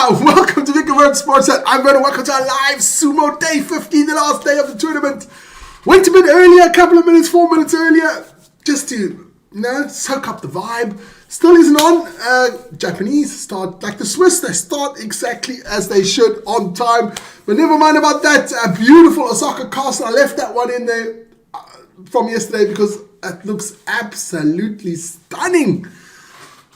Welcome to Vic Sports. I'm going to welcome to our live Sumo Day 15, the last day of the tournament. Went a bit earlier, a couple of minutes, 4 minutes earlier, just to, soak up the vibe. Still isn't on. Japanese start like the Swiss. They start exactly as they should, on time. But never mind about that. A beautiful Osaka castle. I left that one in there from yesterday because it looks absolutely stunning.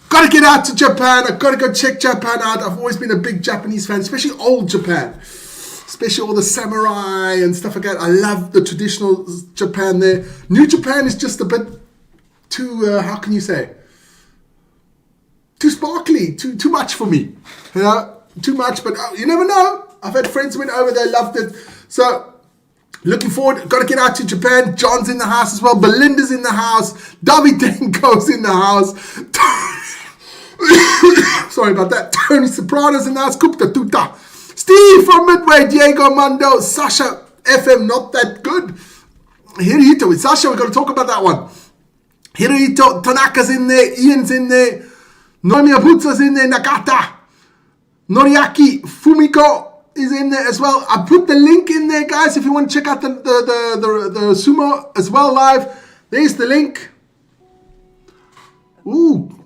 Got to get out to Japan. I've got to go check Japan out. I've always been a big Japanese fan, especially old Japan. Especially all the samurai and stuff like that. I love the traditional Japan there. New Japan is just a bit too, how can you say? Too sparkly. Too much for me. Too much, but you never know. I've had friends who went over there, loved it. So, looking forward. Got to get out to Japan. John's in the house as well. Belinda's in the house. Davidenko's in the house. Sorry about that. Tony Soprano's in the house. Kupta Tuta. Steve from Midway. Diego Mondo. Sasha FM. Not that good. Hirohito with Sasha. We're going to talk about that one. Hirohito. Tanaka's in there. Ian's in there. Nomiya Butsu's in there. Nagata. Noriaki. Fumiko is in there as well. I put the link in there, guys, if you want to check out the Sumo as well live. There's the link. Ooh.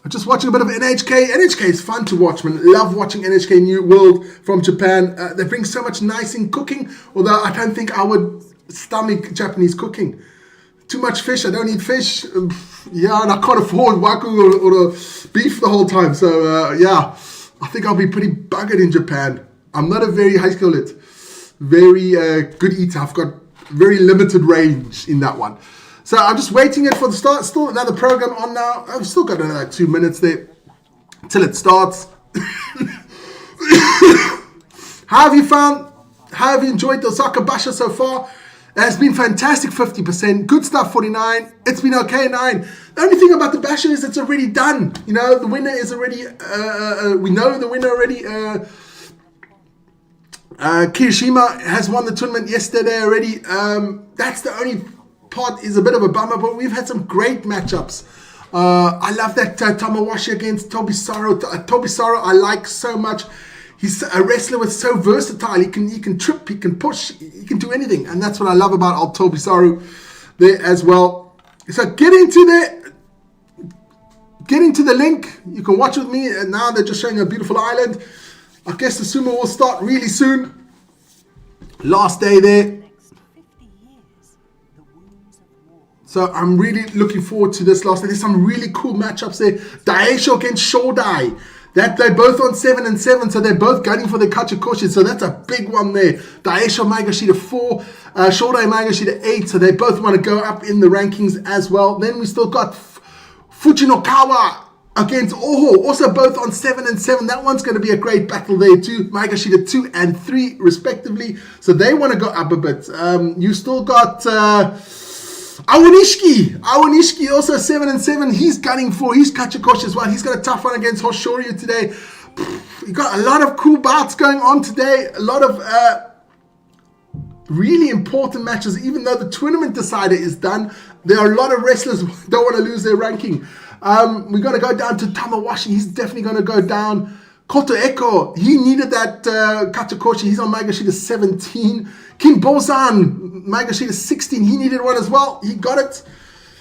I'm just watching a bit of NHK. NHK is fun to watch, man. Love watching NHK New World from Japan. They bring so much nice in cooking, although I don't think I would stomach Japanese cooking. Too much fish. I don't eat fish. And I can't afford wagyu or beef the whole time. So, I think I'll be pretty buggered in Japan. I'm not a very, very good eater. I've got very limited range in that one. So I'm just waiting it for the start. Still another program on now. I've still got another 2 minutes there till it starts. How have you enjoyed the Osaka Basha so far? It has been fantastic, 50%. Good stuff, 49. It's been okay, 9. The only thing about the Basha is it's already done. The winner is already, we know the winner already. Kirishima has won the tournament yesterday already. That's the only part is a bit of a bummer, but we've had some great matchups. I love that Tamawashi against Tobisaro. Tobisaro I like so much. He's a wrestler with so versatile. He can trip, he can push, he can do anything. And that's what I love about old Tobisaru there as well. So get into the link. You can watch with me. And now they're just showing a beautiful island. I guess the Sumo will start really soon. Last day there. So I'm really looking forward to this last day. There's some really cool matchups there. Daisho against Shodai. That they're both on 7 and 7, so they're both gunning for the Kachikoshi. So that's a big one there. Daisho Magashita 4, Shodai Magashita 8. So they both want to go up in the rankings as well. Then we still got Fujinokawa against Oho, also both on 7 and 7. That one's going to be a great battle there too. Magashita 2 and 3 respectively. So they want to go up a bit. You still got Awanishiki also 7 and 7. He's gunning for his Kachikoshi as well. He's got a tough one against Hoshoryu today. You got a lot of cool bouts going on today. A lot of really important matches. Even though the tournament decider is done, there are a lot of wrestlers who don't want to lose their ranking. We're going to go down to Tamawashi. He's definitely going to go down. Koto Eko, he needed that Kachikoshi. He's on Magashita 17. Kim Bozan, Magashita 16. He needed one as well. He got it.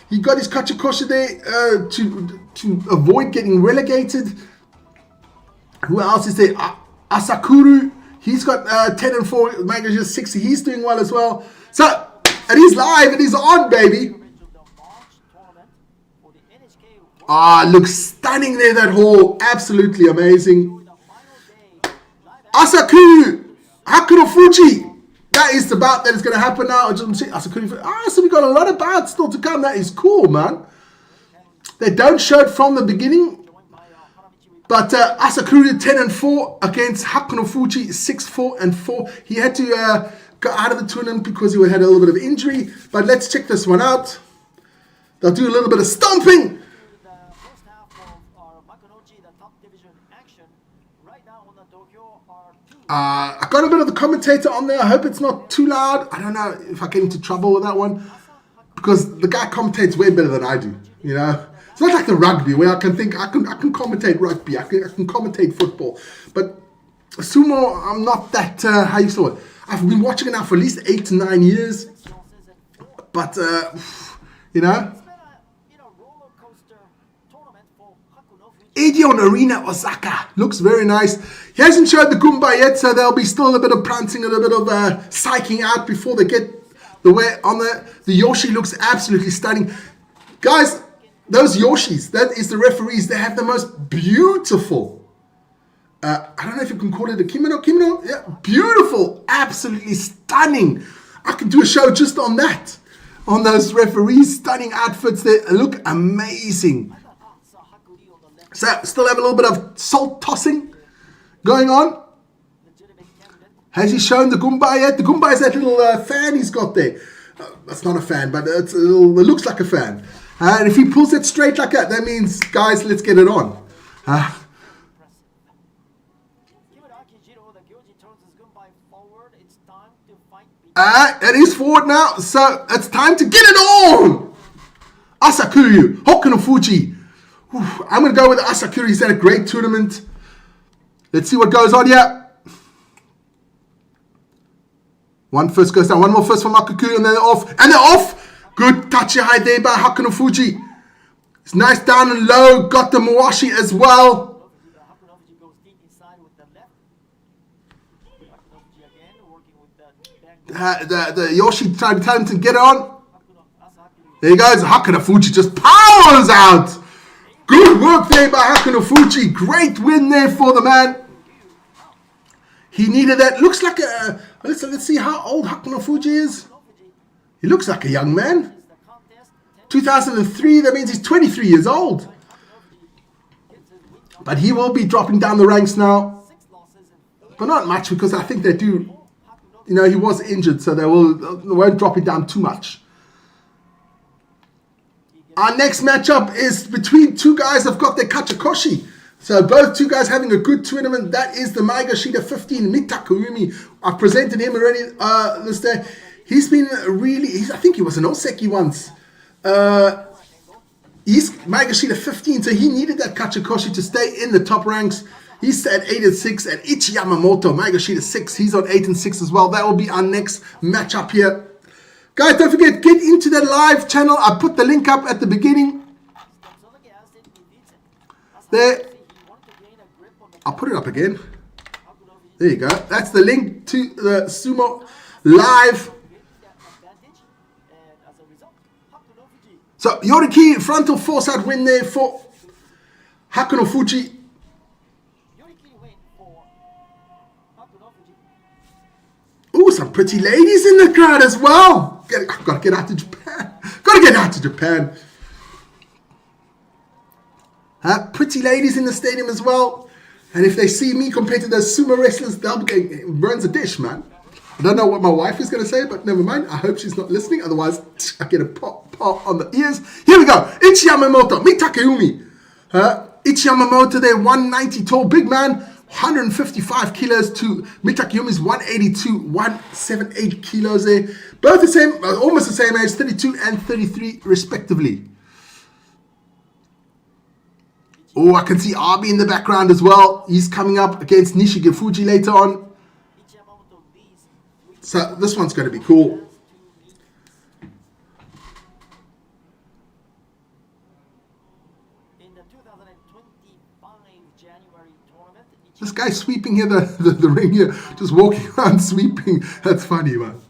He got his Kachikoshi there to avoid getting relegated. Who else is there? Asakuru. He's got 10 and 4. Magashita 60. He's doing well as well. So, it is live. It is on, baby. Looks stunning there, that hall. Absolutely amazing. Asakuru Hakuno Fuji. That is the bout that is going to happen now. So we got a lot of bouts still to come. That is cool, man. They don't show it from the beginning. But Asakuru 10 and 4 against Hakuno Fuji 6, 4 and 4. He had to go out of the tournament because he had a little bit of injury. But let's check this one out. They'll do a little bit of stomping. I got a bit of the commentator on there. I hope it's not too loud. I don't know if I get into trouble with that one, because the guy commentates way better than I do. It's not like the rugby where I can think I can commentate rugby. I can commentate football, but Sumo, I'm not that, how you saw it. I've been watching it now for at least 8 to 9 years. But, you know. Edion Arena Osaka. Looks very nice. He hasn't showed the Goomba yet, so there'll be still a bit of prancing and a bit of psyching out before they get the way on there. The Yoshi looks absolutely stunning. Guys, those Yoshis, that is the referees. They have the most beautiful, I don't know if you can call it a kimono. Yeah, beautiful, absolutely stunning. I can do a show just on that. On those referees, stunning outfits. They look amazing. So, still have a little bit of salt tossing going on. Has he shown the Goomba yet? The Goomba is that little fan he's got there. That's not a fan, but it's a little, it looks like a fan. And if he pulls it straight like that, that means, guys, let's get it on. It is forward now, so it's time to get it on. Asakuru, Hokuno Fuji. I'm going to go with Asakura. He's had a great tournament. Let's see what goes on here. One first goes down. One more first from Akakuri, and then they're off. And they're off! Good touchy high there by Hakuno Fuji. It's nice down and low. Got the Mawashi as well. The Yoshi tried to tell him to get on. There he goes. Hakuno Fuji just powers out. Good work there by Hakuno Fuji. Great win there for the man. He needed that. Looks like a... Let's see how old Hakuno Fuji is. He looks like a young man. 2003, that means he's 23 years old. But he will be dropping down the ranks now. But not much, because I think they do... You know, he was injured, so they won't drop him down too much. Our next matchup is between two guys that have got their Kachikoshi. So both two guys having a good tournament. That is the Maegashita 15, Mitakuumi. I presented him already this day. He's been really... I think he was an Oseki once. He's Maegashita 15, so he needed that Kachikoshi to stay in the top ranks. He's at 8 and 6. And Ichi Yamamoto, Maegashita 6. He's on 8 and 6 as well. That will be our next matchup here. Guys, don't forget, get into that live channel. I put the link up at the beginning. There. I'll put it up again. There you go. That's the link to the Sumo live. So, Yoriki, frontal force out win there for Hakuno Fuji. Ooh, some pretty ladies in the crowd as well. I've got to get out to Japan. Got to get out to Japan. Pretty ladies in the stadium as well. And if they see me compared to those sumo wrestlers, they'll be getting burns a dish, man. I don't know what my wife is going to say, but never mind. I hope she's not listening. Otherwise, I get a pop on the ears. Here we go. Ichi Yamamoto, Mitakeumi. Ichi Yamamoto there, 190 tall, big man. 155 kilos to Mitakeumi's 182, 178 kilos there. Both the same, almost the same age, 32 and 33 respectively. Oh, I can see Abi in the background as well. He's coming up against Nishige Fuji later on. So this one's going to be cool. This guy sweeping here, the ring here, just walking around sweeping. That's funny, man.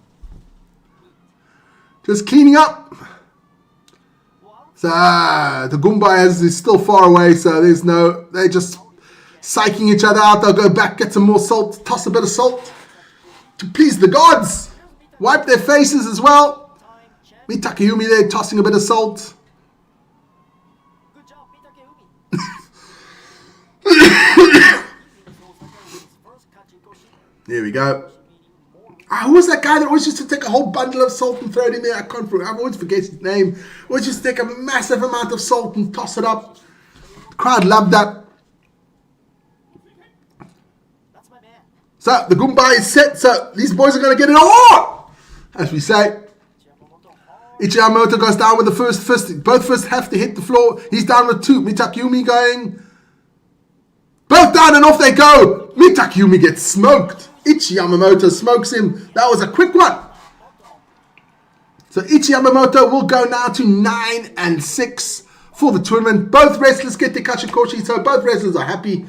Just cleaning up. So the Goomba is still far away, so there's no... They're just psyching each other out. They'll go back, get some more salt, toss a bit of salt to please the gods. Wipe their faces as well. Mitakeumi there tossing a bit of salt. There we go. Who was that guy that always used to take a whole bundle of salt and throw it in there? I always forget his name. Always used to take a massive amount of salt and toss it up. The crowd loved that. So the Goomba is set. So these boys are going to get it on, as we say. Ichi Yamamoto goes down with the first fist. Both fists have to hit the floor. He's down with 2. Mitakeumi going. Both down and off they go. Mitakyumi gets smoked. Ichi Yamamoto smokes him. That was a quick one. So Ichi Yamamoto will go now to 9-6 for the tournament. Both wrestlers get the Kachikoshi, so both wrestlers are happy.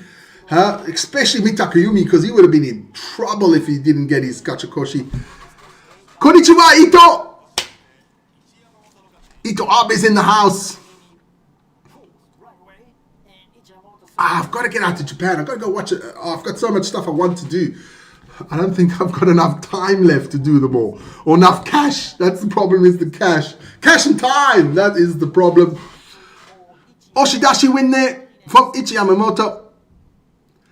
Especially Mitakyumi, because he would have been in trouble if he didn't get his Kachikoshi. Konnichiwa, Ito! Ito Abe's in the house. I've got to get out to Japan. I've got to go watch it. I've got so much stuff I want to do. I don't think I've got enough time left to do them all. Or enough cash. That's the problem, is the cash. Cash and time. That is the problem. Oshidashi win there from Ichi Yamamoto.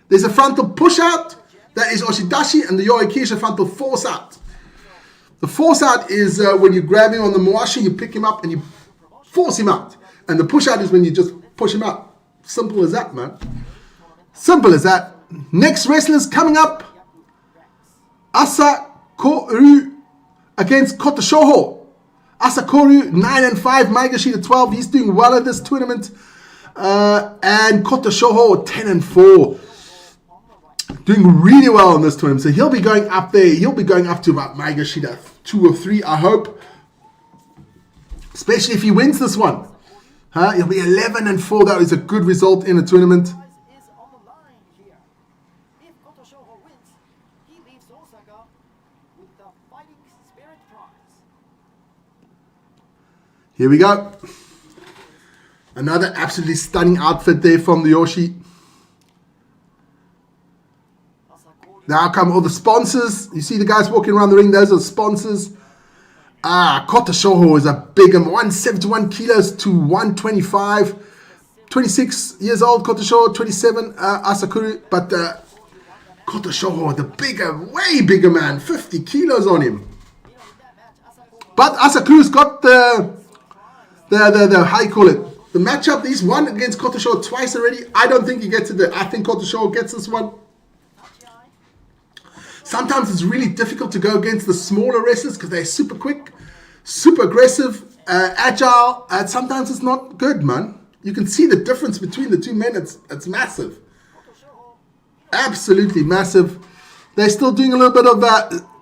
There's a frontal push out. That is Oshidashi. And the Yoikisha frontal force out. The force out is when you grab him on the Moashi, you pick him up and you force him out. And the push out is when you just push him out. Simple as that, man. Simple as that. Next wrestlers coming up. Asakoru against Kotoshoho. Asakoru 9-5, Maegashita 12. He's doing well at this tournament. And Kotoshoho 10-4. Doing really well in this tournament. So he'll be going up there. He'll be going up to about Maegashita 2 or 3, I hope. Especially if he wins this one. He'll be 11-4. That is a good result in a tournament. Here we go. Another absolutely stunning outfit there from the Yoshi. Now come all the sponsors. You see the guys walking around the ring. Those are the sponsors. Kotoshoho is a big 171 kilos to 125. 26 years old, Kotoshoho. 27, Asakuru. But Kotoshoho, the bigger, way bigger man. 50 kilos on him. But Asakuru's got the how you call it? The matchup. He's won against Kotoshoho twice already. I don't think he gets it. I think Kotoshoho gets this one. Sometimes it's really difficult to go against the smaller wrestlers because they're super quick, super aggressive, agile. And sometimes it's not good, man. You can see the difference between the two men. It's massive. Absolutely massive. They're still doing a little bit of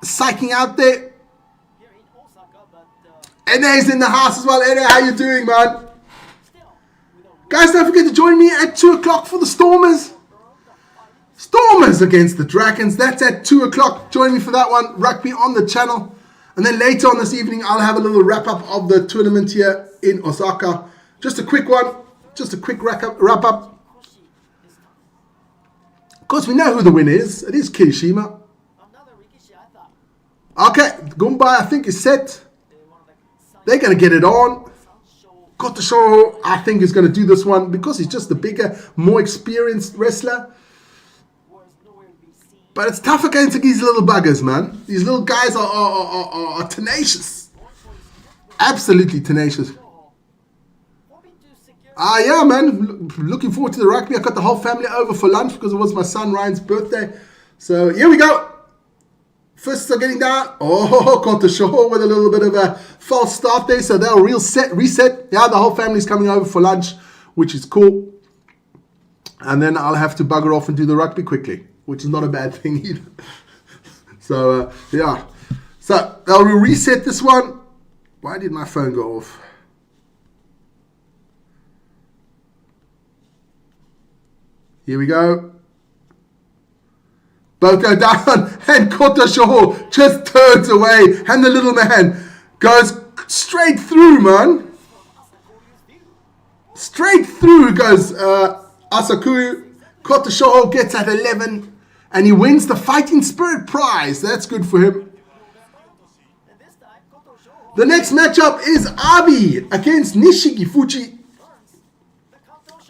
psyching out there. Ene's in the house as well. Ene, how you doing, man? Guys, don't forget to join me at 2 o'clock for the Stormers. Stormers against the Dragons. That's at 2 o'clock. Join me for that one. Rugby on the channel. And then later on this evening, I'll have a little wrap-up of the tournament here in Osaka. Just a quick one. Just a quick wrap-up. Of course, we know who the winner is. It is Kirishima. Okay, Gumbai, I think, is set. They're going to get it on. Kotoshoho, I think, is going to do this one because he's just the bigger, more experienced wrestler. But it's tough against these little buggers, man. These little guys are tenacious. Absolutely tenacious. Yeah, man. Looking forward to the rugby. I got the whole family over for lunch because it was my son Ryan's birthday. So here we go. Fists are getting down. Oh, Kotoshoho with a little bit of a false start there. So they'll reset. Yeah, the whole family's coming over for lunch, which is cool. And then I'll have to bugger off and do the rugby quickly, which is not a bad thing either. So, yeah. So, they'll reset this one. Why did my phone go off? Here we go. Both go down, and Kotoshoho just turns away, and the little man goes straight through, man. Straight through goes Asakuru. Kotoshoho gets at 11, and he wins the Fighting Spirit prize. That's good for him. The next matchup is Abi against Nishiki Fuji.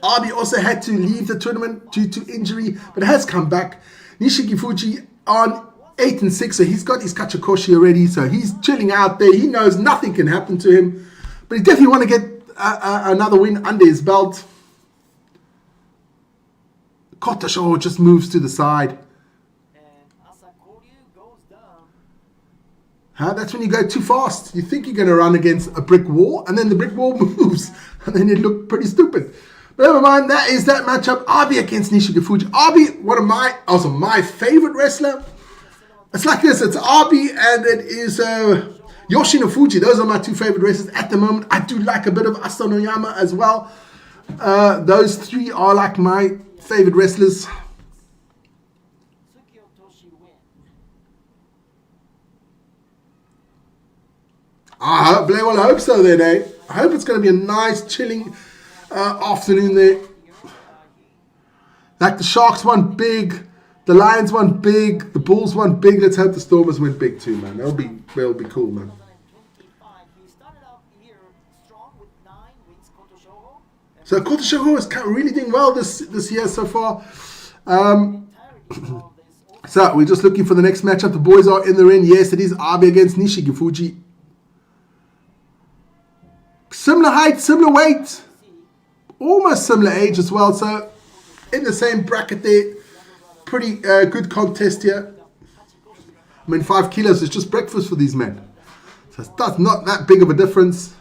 Abi also had to leave the tournament due to injury, but has come back. Nishiki Fuji on 8-6, so he's got his Kachikoshi already, so he's chilling out there. He knows nothing can happen to him, but he definitely want to get another win under his belt. Kotoshoho just moves to the side. That's when you go too fast. You think you're going to run against a brick wall, and then the brick wall moves, and then you look pretty stupid. Never mind, that is that matchup. Abi against Nishigafuji. Abi, also my favorite wrestler. It's like this. It's Abi and it is Yoshino Fuji. Those are my two favorite wrestlers at the moment. I do like a bit of Asanoyama as well. Those three are like my favorite wrestlers. I hope so then, eh? I hope it's going to be a nice, chilling afternoon there. Like the Sharks won big, the Lions won big, the Bulls won big. Let's hope the Stormers win big too, man. That'll be cool, man. So Koto Shoho is really doing well this year so far. So we're just looking for the next matchup. The boys are in the ring. Yes, it is Abe against Nishigafuji. Similar height, similar weight, almost similar age as well. So in the same bracket there. Pretty good contest here. I mean, 5 kilos is just breakfast for these men. So that's not that big of a difference.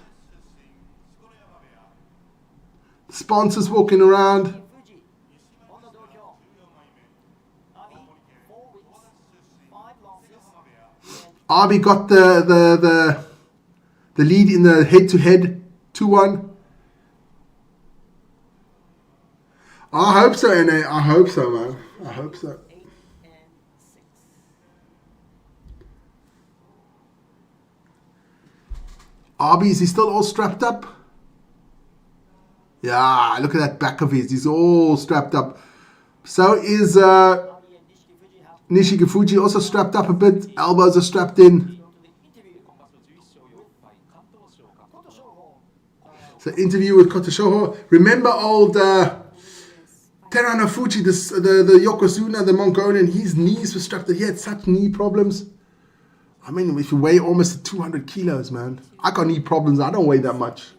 Sponsors walking around. Arby got the lead in the head-to-head 2-1. I hope so, NA. I hope so, man. I hope so. Arby, is he still all strapped up? Yeah, look at that back of his. He's all strapped up. So is Nishigafuji also strapped up a bit. Elbows are strapped in. So interview with Koto Shoho. Remember old Terano Fuji, the Yokozuna, the Mongolian, his knees were strapped up. He had such knee problems. I mean, if you weigh almost 200 kilos, man. I got knee problems. I don't weigh that much.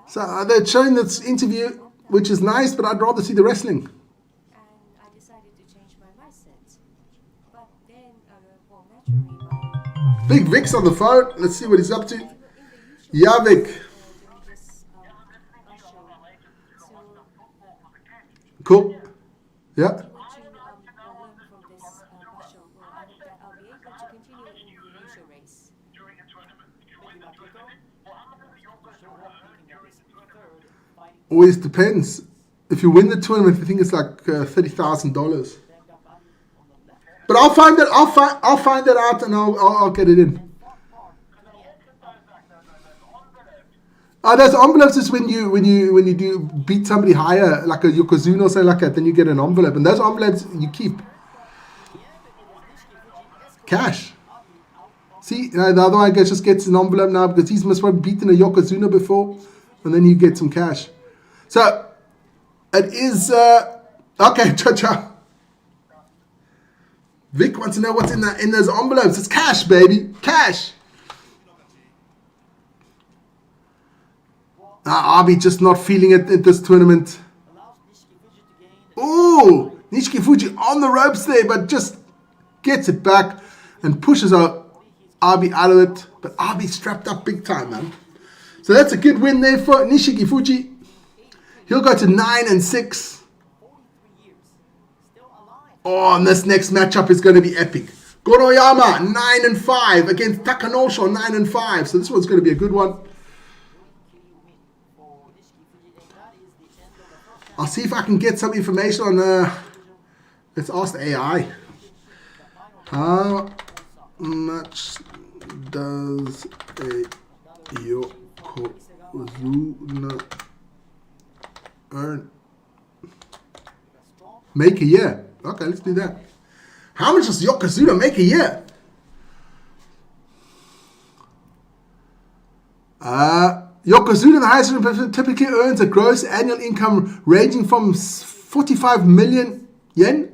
So they're showing this interview, which is nice, but I'd rather see the wrestling. Big Vic's on the phone. Let's see what he's up to. Yeah, Vic. Cool. Yeah. Always depends. If you win the tournament, I think it's like $30,000. But I'll find it. I'll find it out and I'll get it in. Those envelopes is when you do beat somebody higher, like a Yokozuna or something like that. Then you get an envelope, and those envelopes you keep. Cash. See, the other one just gets an envelope now because he's must have beaten a Yokozuna before, and then you get some cash. So it is okay. Cha. Vic wants to know what's in those envelopes. It's cash, baby, cash. I'll be just not feeling it at this tournament. Oh, Nishigafuji on the ropes there, but just gets it back and pushes out Abi out of it. But Abi strapped up big time, man. So that's a good win there for Nishigafuji. He'll go to 9-6. Oh, and this next matchup is going to be epic. Goroyama 9-5 against Takanosho 9-5. So this one's going to be a good one. I'll see if I can get some information on. Let's ask the AI. How much does a Yokozuna earn? Make a year. Okay, let's do that. How much does Yokozuna make a year? Yokozuna, the highest typically earns a gross annual income ranging from 45 million yen.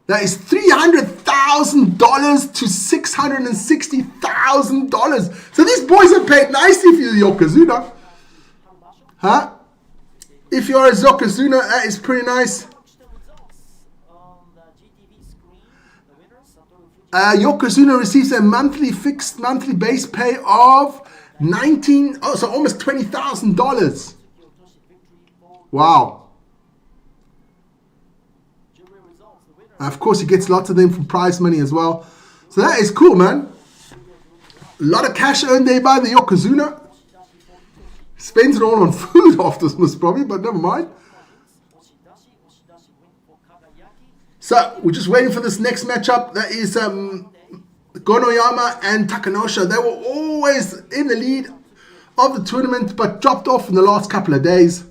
That is $300,000 to $660,000. So these boys are paid nicely if you're Yokozuna. Huh? If you're a Yokozuna, that is pretty nice. Yokozuna receives a fixed monthly base pay of so almost $20,000. Wow. Of course, he gets lots of them from prize money as well. So that is cool, man. A lot of cash earned there by the Yokozuna. Spends it all on food after this, probably, but never mind. So we're just waiting for this next matchup. That is Gonoyama and Takanosha. They were always in the lead of the tournament, but dropped off in the last couple of days.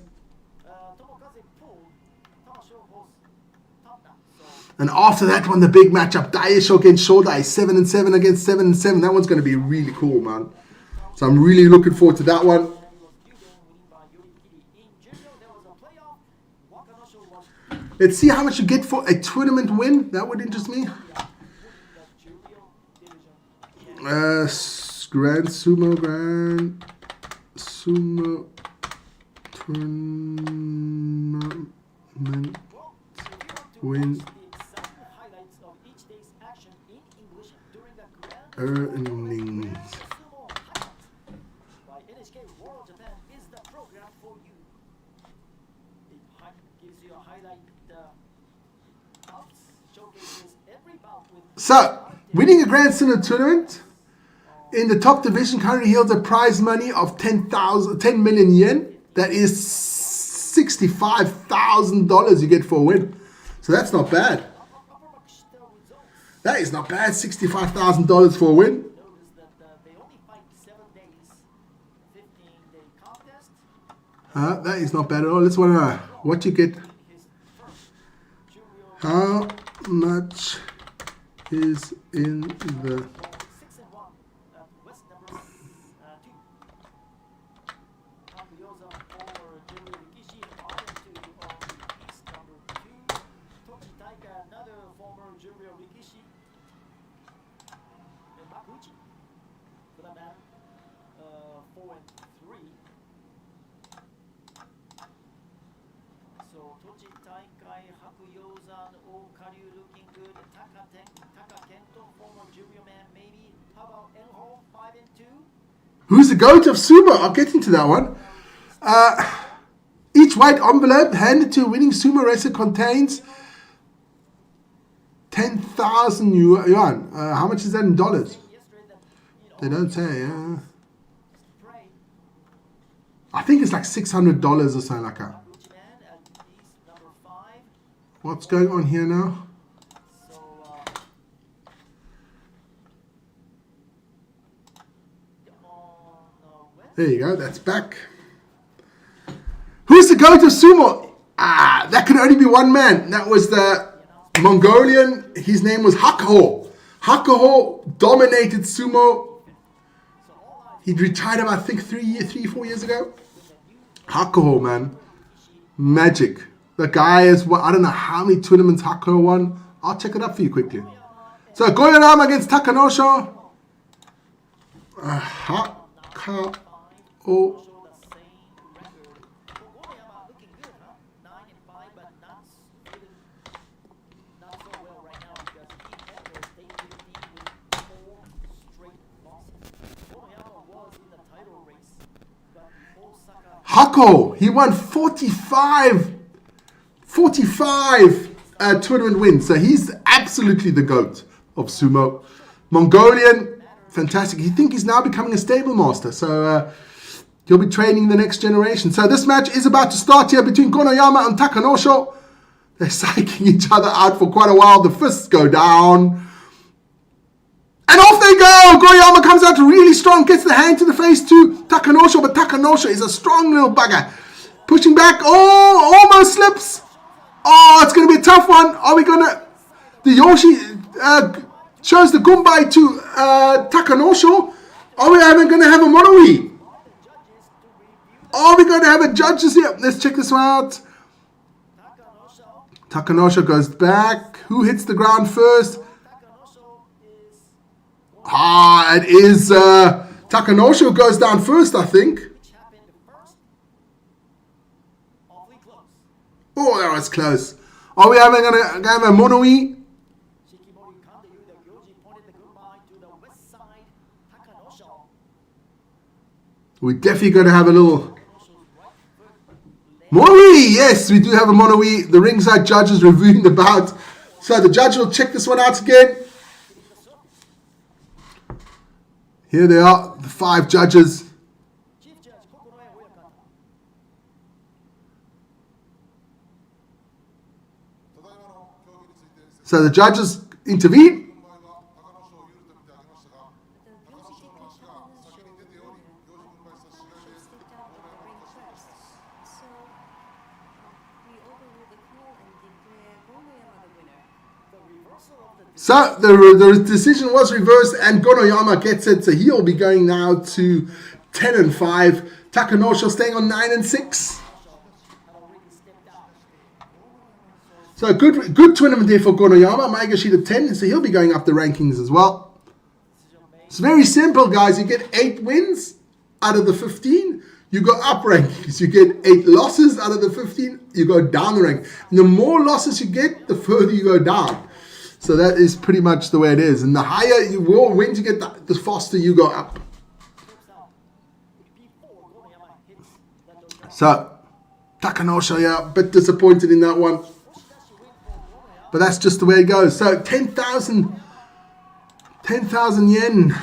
And after that one, the big matchup, Daisho against Shodai, 7-7 against 7-7. That one's going to be really cool, man. So I'm really looking forward to that one. Let's see how much you get for a tournament win. That would interest me. Grand Sumo tournament win. Earnings. So, winning a Grand Sumo tournament in the top division currently yields a prize money of 10 million yen. That is $65,000 you get for a win. So that's not bad. That is not bad. $65,000 for a win. That is not bad at all. Let's want to know what you get. How much is in the Who's the GOAT of Sumo? I'll get into that one. Each white envelope handed to a winning sumo wrestler contains 10,000 yuan. How much is that in dollars? They don't say. I think it's like $600 or something like that. What's going on here now? There you go, that's back. Who's the GOAT of Sumo? That could only be one man. That was the Mongolian. His name was Hakuho. Hakuho dominated Sumo. He retired about, I think, 4 years ago. Hakuho, man. Magic. The guy is, I don't know how many tournaments Hakuho won. I'll check it up for you quickly. So, Goyarama against Takanosha. Hakuho. Hako, he won 45 tournament wins. So he's absolutely the GOAT of Sumo. Mongolian, fantastic. I think he's now becoming a stable master. So he'll be training the next generation. So this match is about to start here between Gonoyama and Takanosha. They're psyching each other out for quite a while. The fists go down. And off they go! Gonoyama comes out really strong, gets the hand to the face to Takanosha, but Takanosha is a strong little bugger. Pushing back, almost slips. Oh, it's going to be a tough one. Are we going to... The Yoshi shows the Gumbai to Takanosha. Are we even going to have a Monowi? Are we going to have a judges here? Let's check this one out. Takanosha goes back. Who hits the ground first? It is Takanosha who goes down first, I think. Oh, that was close. Are we going to have a Monowi? We're definitely going to have a little Monoi. Yes, we do have a Monoi. The ringside judge is reviewing the bout. So the judge will check this one out again. Here they are, the 5 judges. So the judges intervene. So the decision was reversed and Gonoyama gets it. So he'll be going now to 10-5. Takanosho staying on 9-6. So good tournament there for Gonoyama. Maegashita 10. So he'll be going up the rankings as well. It's very simple, guys. You get 8 wins out of the 15. You go up rankings. You get 8 losses out of the 15. You go down the rank. And the more losses you get, the further you go down. So that is pretty much the way it is. And the higher you will wins you get, the faster you go up. So, Takanosho, yeah, a bit disappointed in that one. But that's just the way it goes. So, 10,000 yen, 10,000 yen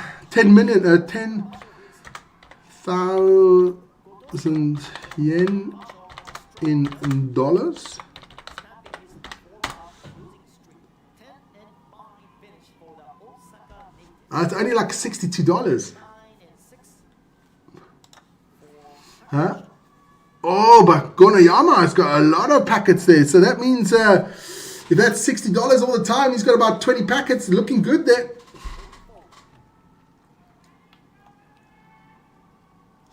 in dollars. It's only like $62. Huh? Oh, but Gonoyama has got a lot of packets there. So that means if that's $60 all the time, he's got about 20 packets. Looking good there.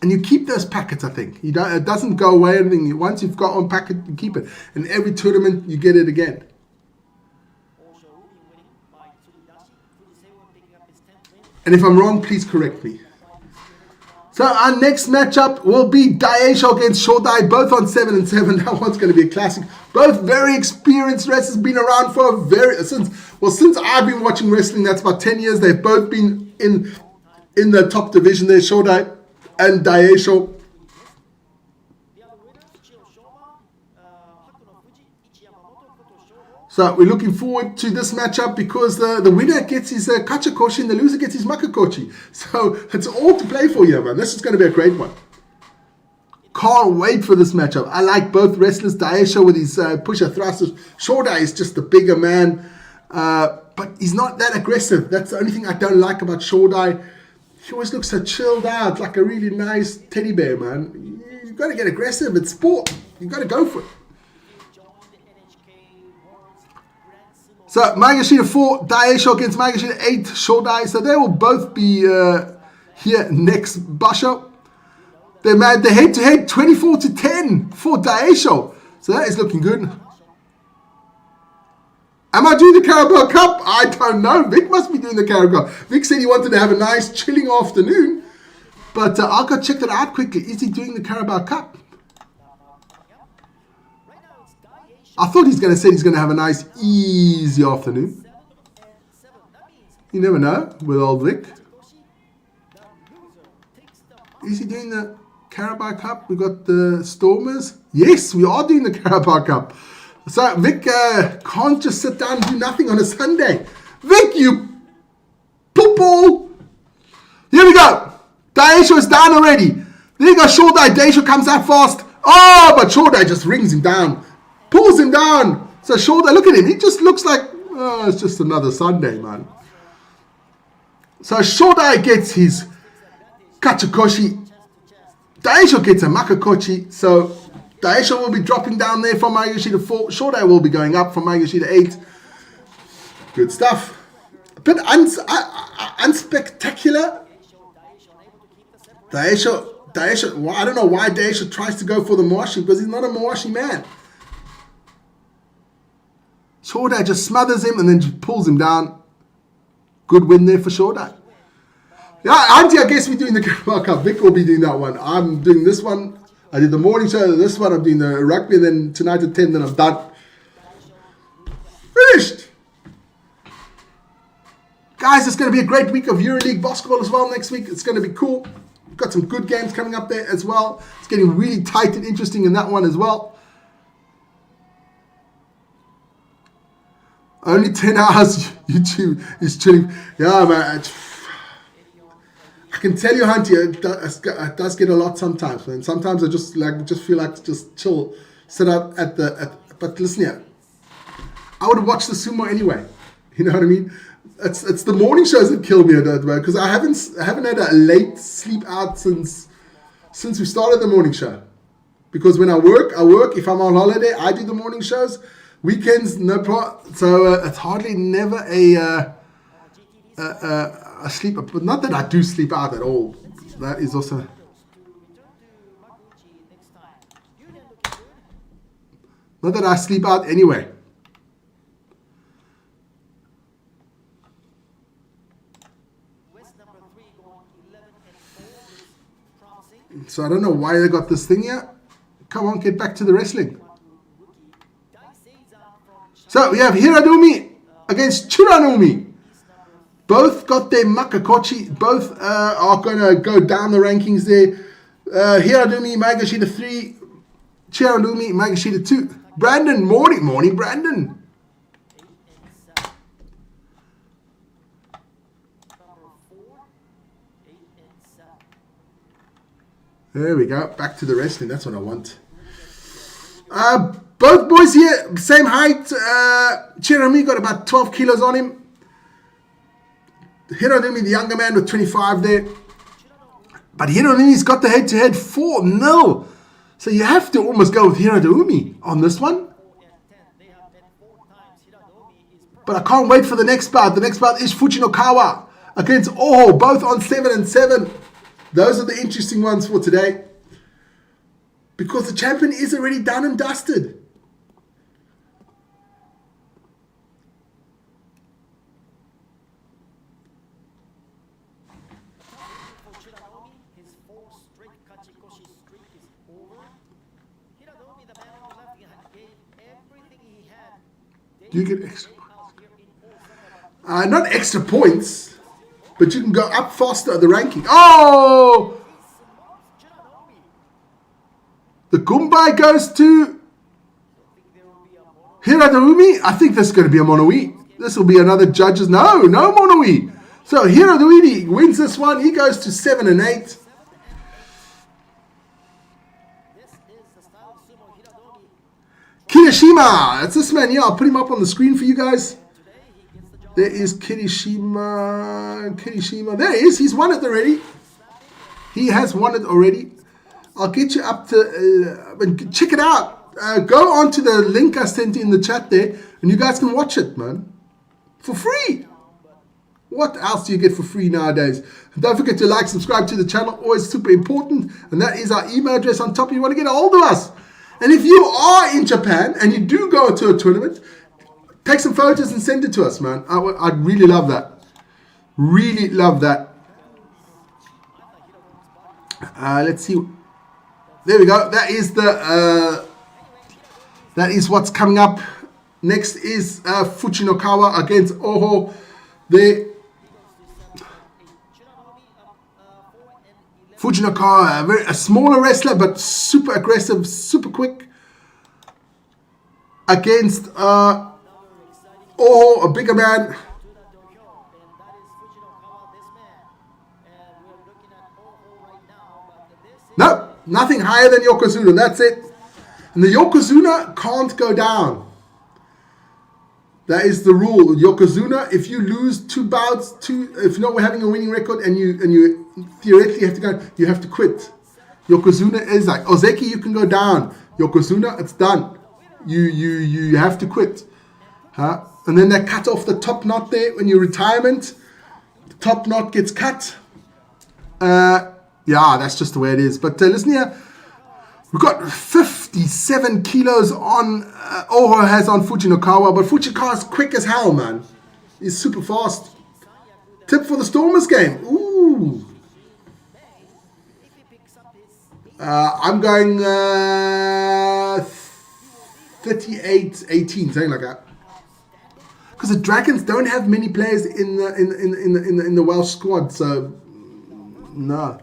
And you keep those packets, I think. You don't, it doesn't go away or anything. Once you've got one packet, you keep it. And every tournament, you get it again. And if I'm wrong, please correct me. So our next matchup will be Daisho against Shodai, both on 7-7. That one's going to be a classic. Both very experienced wrestlers, been around for since I've been watching wrestling. That's about 10 years. They've both been in the top division there, Shodai and Daisho. So we're looking forward to this matchup because the winner gets his Kachakoshi and the loser gets his Makakochi. So it's all to play for here, man. This is going to be a great one. Can't wait for this matchup. I like both wrestlers. Daisho with his pusher thrusters. Shodai is just the bigger man. But he's not that aggressive. That's the only thing I don't like about Shodai. He always looks so chilled out, like a really nice teddy bear, man. You've got to get aggressive. It's sport. You've got to go for it. So, Maegashita 4, Daisho against Maegashita 8, Shodai. So, they will both be here next Basho. They made the head-to-head 24-10 for Daisho. So, that is looking good. Am I doing the Carabao Cup? I don't know. Vic must be doing the Carabao Cup. Vic said he wanted to have a nice chilling afternoon. But I'll go check that out quickly. Is he doing the Carabao Cup? I thought he's going to say he's going to have a nice, easy afternoon. You never know with old Vic. Is he doing the Carabao Cup? We got the Stormers. Yes, we are doing the Carabao Cup. So Vic can't just sit down and do nothing on a Sunday. Vic, you poopball. Here we go. Daisho is down already. There you go, Shodai. Daisho comes out fast. Oh, but Shodai just rings him down. Pulls him down. So Shodai, look at him. He just looks like, oh, it's just another Sunday, man. So Shodai gets his Kachakoshi. Daisho gets a Makakochi. So Daisho will be dropping down there from Maegashita 4. Shodai will be going up from Maegashita 8. Good stuff. A bit unspectacular. Daisho, well, I don't know why Daisho tries to go for the Mawashi, because he's not a Mawashi man. Shodai just smothers him and then just pulls him down. Good win there for Shodai. Yeah, Auntie, I guess we're doing the Carabao Cup. Vic will be doing that one. I'm doing this one. I did the morning show. This one, I'm doing the rugby. And then tonight at 10, then I'm done. Finished. Guys, it's going to be a great week of EuroLeague basketball as well next week. It's going to be cool. got some good games coming up there as well. It's getting really tight and interesting in that one as well. Only 10 hours YouTube is chilling. Yeah, man. I can tell you, Hunty, it does get a lot sometimes, man. Sometimes I just feel like to just chill, sit up but listen here. I would watch the sumo anyway. You know what I mean? It's the morning shows that kill me because I haven't had a late sleep out since we started the morning show. Because when I work. If I'm on holiday, I do the morning shows. Weekends, no problem. So it's hardly never a sleep. But not that I do sleep out at all. That is also. Not that I sleep out anyway. So I don't know why they got this thing here. Come on, get back to the wrestling. So we have Hiradumi against Churanumi. Both got their Makakochi. Both are going to go down the rankings there. Hiradumi, Maegashita 3. Churanumi, Maegashita 2. Brandon, morning, Brandon. There we go. Back to the wrestling. That's what I want. Both boys here, same height. Cherami got about 12 kilos on him. Hiradumi, the younger man, with 25 there. But Hiradumi's got the head-to-head 4-0. So you have to almost go with Hiradumi on this one. But I can't wait for the next bout. The next bout is Fujinokawa against Oho, both on 7-7. Those are the interesting ones for today. Because the champion is already done and dusted. You get extra points. Not extra points, but you can go up faster at the ranking. Oh! The Gumbai goes to Hiradumi. I think this is going to be a Monoi. This will be another judges. No Monoi. So Hiradumi wins this one. He goes to 7-8. Kirishima. That's this man. Yeah, I'll put him up on the screen for you guys. There is Kirishima. There he is. He's won it already. He has won it already. I'll get you up to... check it out. Go on to the link I sent in the chat there. And you guys can watch it, man. For free. What else do you get for free nowadays? And don't forget to like, subscribe to the channel. Always super important. And that is our email address on top if you want to get a hold of us. And if you are in Japan and you do go to a tournament, take some photos and send it to us, man. I'd really love that. Really love that. Let's see. There we go. That is that is what's coming up. Next is Fujinokawa against Oho. Fujinokawa, a smaller wrestler, but super aggressive, super quick. Against Oho, a bigger man. No, nothing higher than Yokozuna. That's it. And the Yokozuna can't go down. That is the rule. Yokozuna, if you lose 2 bouts, if you're not having a winning record and you theoretically have to go, you have to quit. Yokozuna is like Ozeki, you can go down. Yokozuna, it's done. You have to quit. Huh? And then they cut off the top knot there when you're retirement. The top knot gets cut. Yeah, that's just the way it is. But listen here. We've got 57 kilos on Oho has on Fujinokawa, but Fujinokawa's quick as hell, man. He's super fast. Tip for the Stormers game. Ooh. I'm going 38-18, something like that. Because the Dragons don't have many players in the Welsh squad, so no.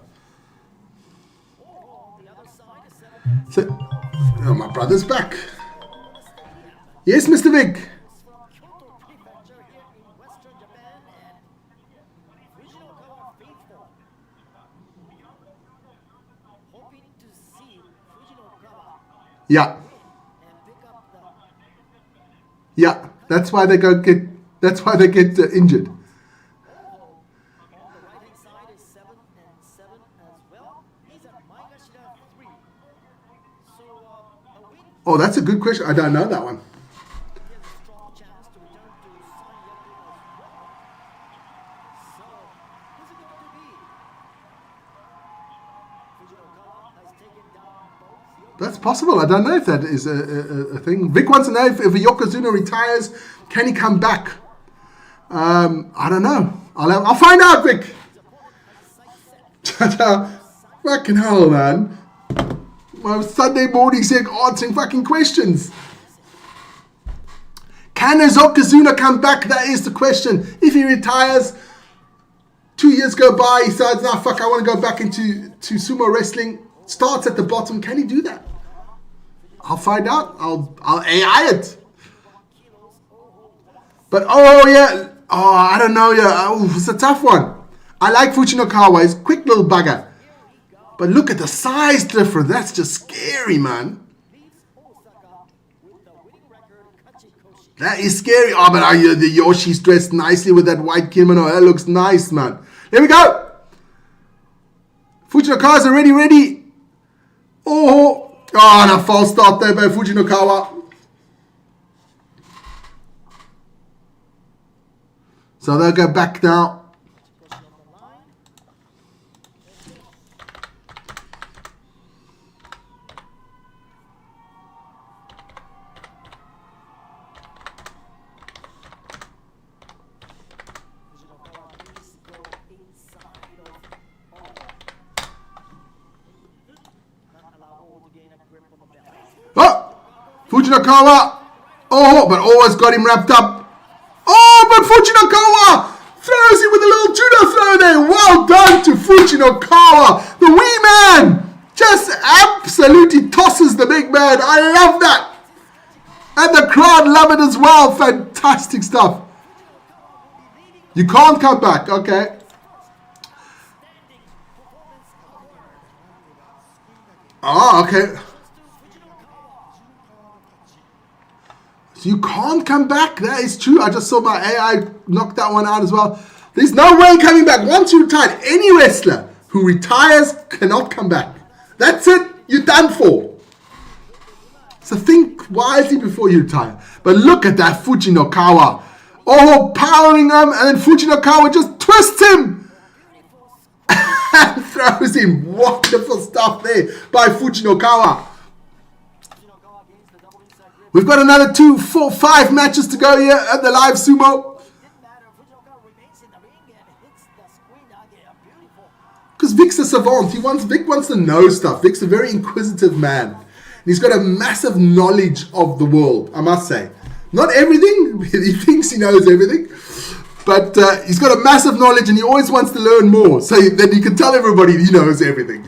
So, oh, my brother's back. Yes, Mr. Vic. Yeah. Yeah. That's why they go get. That's why they get injured. Oh, that's a good question. I don't know that one. That's possible. I don't know if that is a thing. Vic wants to know if a Yokozuna retires, can he come back? I don't know. I'll find out, Vic. Fucking hell, man. My Sunday morning's here answering fucking questions. Can a Yokozuna come back? That is the question. If he retires, 2 years go by, he says, "Nah, fuck, I want to go back into sumo wrestling." Starts at the bottom. Can he do that? I'll find out. I'll AI it. But oh yeah, I don't know. Yeah, it's a tough one. I like Fujinokawa. He's a quick little bugger. But look at the size difference. That's just scary, man. That is scary. Oh, but the Yoshi's dressed nicely with that white kimono. That looks nice, man. There we go. Fujinokawa's already ready. And a false start there by Fujinokawa. So they'll go back now. Fujinokawa. But always got him wrapped up. But Fujinokawa throws him with a little judo throw there. Well done to Fujinokawa. The wee man just absolutely tosses the big man. I love that. And the crowd love it as well. Fantastic stuff. You can't come back. Okay. Okay. So you can't come back. That is true. I just saw my AI knock that one out as well. There's no way coming back. Once you retire, any wrestler who retires cannot come back. That's it. You're done for. So think wisely before you retire. But look at that Fujinokawa. Powering him, and then Fujinokawa just twists him and throws him. Wonderful stuff there by Fujinokawa. We've got another 2, 4, 5 matches to go here at the live sumo. Because Vic's a savant. Vic wants to know stuff. Vic's a very inquisitive man. And he's got a massive knowledge of the world, I must say. Not everything. He thinks he knows everything. But he's got a massive knowledge and he always wants to learn more. So that he can tell everybody he knows everything.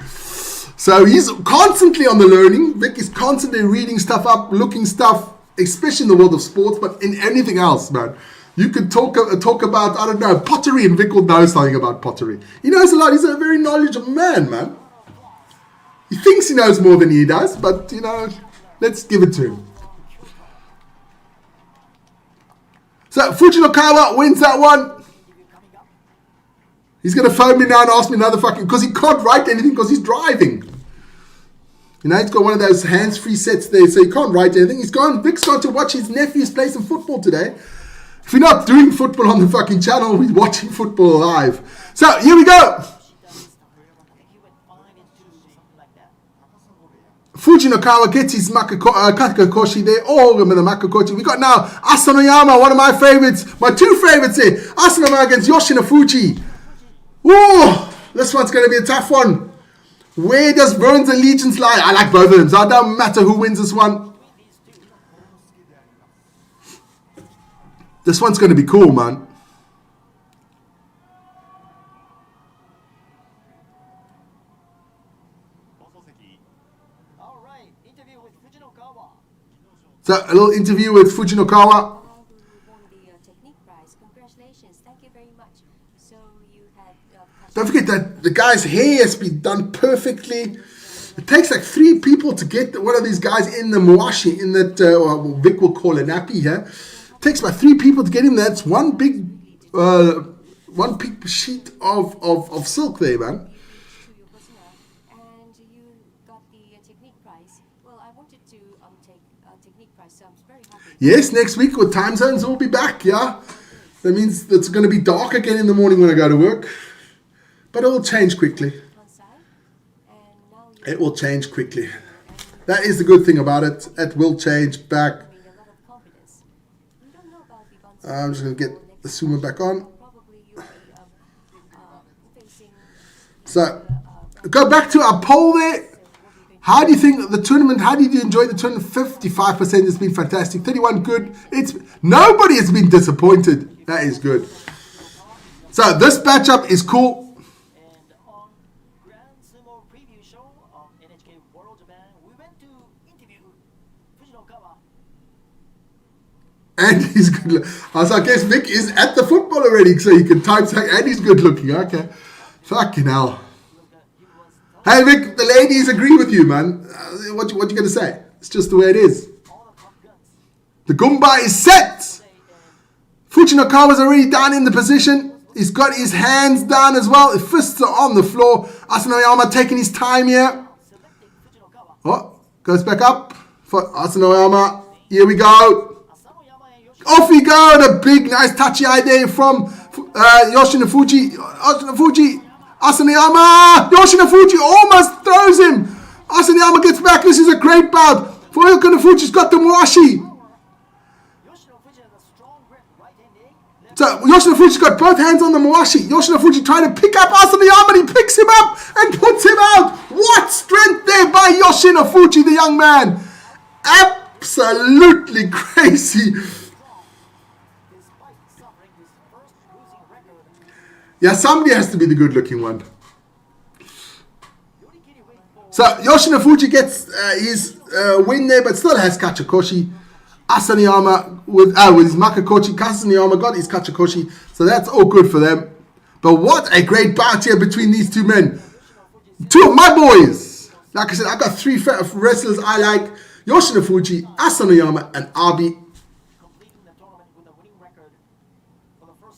So he's constantly on the learning. Vic is constantly reading stuff up, looking stuff, especially in the world of sports, but in anything else, man. You could talk about, I don't know, pottery, and Vic will know something about pottery. He knows a lot. He's a very knowledgeable man, man. He thinks he knows more than he does, but, let's give it to him. So Fujinokawa wins that one. He's going to phone me now and ask me another fucking... Because he can't write anything because he's driving. He's got one of those hands-free sets there, so he can't write anything. Vic's gone to watch his nephews play some football today. If we're not doing football on the fucking channel, we're watching football live. So, here we go. Fujinokawa gets his Kakakoshi there. With the Makakoshi. We got now Asanoyama, one of my favorites. My 2 favorites here. Asanoyama against Yoshina Fuji. This one's going to be a tough one. Where does Vern's allegiance lie? I like both of them, so it don't matter who wins this one. This one's going to be cool, man. So a little interview with Fujinokawa. Don't forget that the guy's hair has been done perfectly. It takes like 3 people to get one of these guys in the mawashi, in that, Vic will call a nappy here. It takes about 3 people to get him. That's one big sheet of silk there, man. Yes, next week with time zones we'll be back, yeah. That means it's going to be dark again in the morning when I go to work. But it will change quickly. It will change quickly. That is the good thing about it. It will change back. I'm just going to get the Sumo back on. So, go back to our poll there. How do you think the tournament, how did you enjoy the tournament? 55% has been fantastic. 31 good. Nobody has been disappointed. That is good. So, this matchup is cool. And he's good. I guess Vic is at the football already, so he can type something. And he's good looking. Okay. Fucking hell. Hey Vic, the ladies agree with you, man. What you going to say? It's just the way it is. The Goomba is set. Fujinokawa's already down in the position. He's got his hands down as well. His fists are on the floor. Asanoyama taking his time here. Oh, goes back up for Asanoyama. Here we go. Off we go. The big, nice touchy eye there from Yoshinofuji. Asanoyama. Yoshinofuji almost throws him. Asanoyama gets back. This is a great bout. For Yoshinofuji's got the Muashi. So Yoshinofuji's got both hands on the Muashi. Yoshinofuji trying to pick up Asanoyama, and he picks him up and puts him out. What strength there by Yoshinofuji, the young man. Absolutely crazy. Yeah, somebody has to be the good-looking one. So Yoshinofuji gets his win there, but still has Kachakoshi. Asanoyama with his Makakochi. Asanoyama got his Kachakoshi, so that's all good for them. But what a great bout here between these two men. Two of my boys. Like I said, I got 3 wrestlers I like. Yoshinofuji, Asanoyama, and Abi.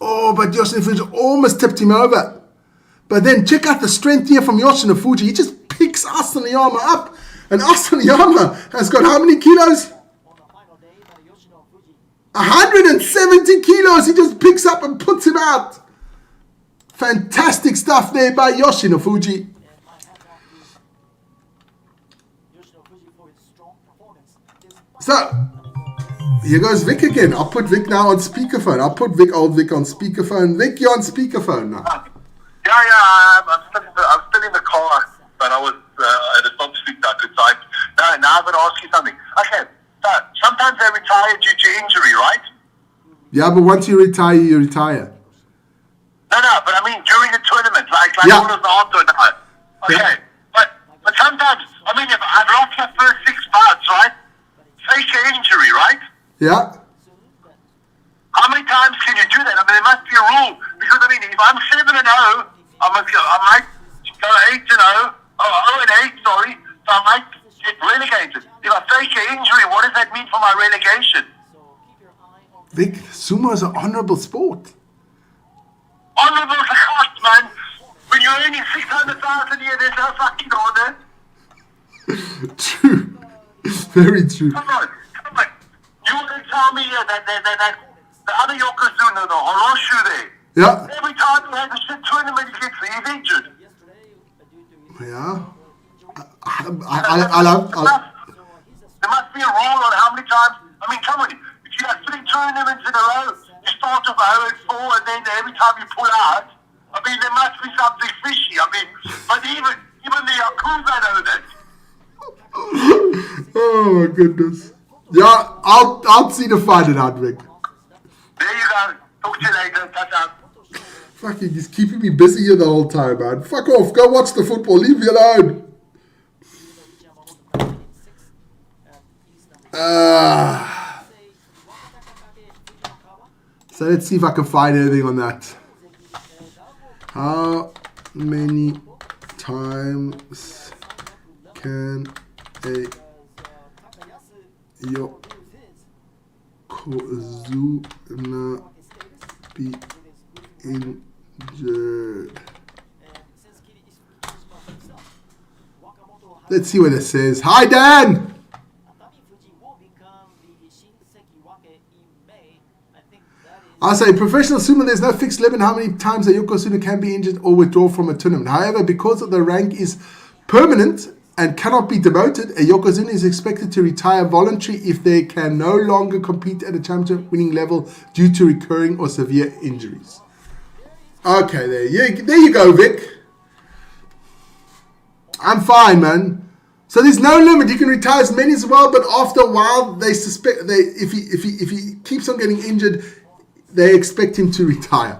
Oh, but Yoshinofuji almost tipped him over. But then check out the strength here from Yoshinofuji. He just picks Asanoyama up. And Asanoyama has got how many kilos? 170 kilos. He just picks up and puts him out. Fantastic stuff there by Yoshinofuji. So, here goes Vic again. I'll put Vic now on speakerphone. Old Vic on speakerphone. Vic, you're on speakerphone now. Yeah, I'm still in the car, but I was at a stop speak that I could type. Now I'm going to ask you something. Okay, so sometimes they retire due to injury, right? Yeah, but once you retire, you retire. No, but I mean during the tournament, like yeah. What was the after that? Okay, yeah. but sometimes, I mean, if I've lost the first 6 bouts, right? Fake an injury, right? Yeah. How many times can you do that? I mean, there must be a rule. Because, I mean, if I'm 7-0, I might go 8-0. Oh, 0-8, sorry. So I might get relegated. If I fake an injury, what does that mean for my relegation? Vic, sumo is an honourable sport. Honourable is a cost, man. When you're earning 600,000 a year, there's no fucking honour. True. Very true. Come on. You want to tell me that the other Yokozuna, the Horoshu there, yeah. Every time he has a shit tournament, he's injured. Yeah. There must be a rule on how many times. I mean, come on. If you have 3 tournaments in a row, you start off 0-4, and then every time you pull out, I mean, there must be something fishy. I mean, but even the Yakuza know that. Oh my goodness. Yeah, I'll see to find it out, Vic. There you go. Talk to you later. Touch out. Fucking, he's keeping me busy here the whole time, man. Fuck off. Go watch the football. Leave me alone. So let's see if I can find anything on that. How many times can a yokozuna be injured? Let's see what it says. Hi, Dan! I say, professional sumo, there's no fixed limit how many times a yokozuna can be injured or withdraw from a tournament. However, because the rank is permanent and cannot be demoted, a yokozuna is expected to retire voluntarily if they can no longer compete at a championship winning level due to recurring or severe injuries. Okay, there you go, Vic. I'm fine, man. So there's no limit. You can retire as many as well, but after a while, they suspect if he keeps on getting injured, they expect him to retire.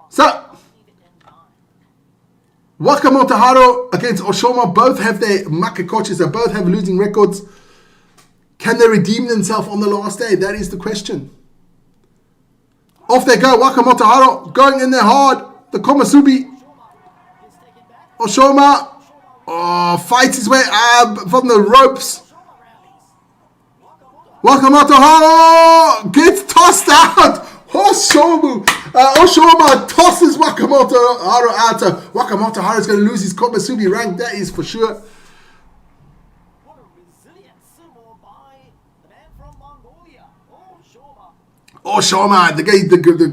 So, Wakamoto Haru against Oshoma, both have their makekochis, they both have losing records. Can they redeem themselves on the last day? That is the question. Off they go, Wakamoto Haru going in there hard. The Komasubi. Oshoma fights his way from the ropes. Wakamoto Haru gets tossed out. Oshoma tosses Wakamoto Haru out. So Wakamoto Haru is going to lose his Komasubi rank. That is for sure. Oshoma, the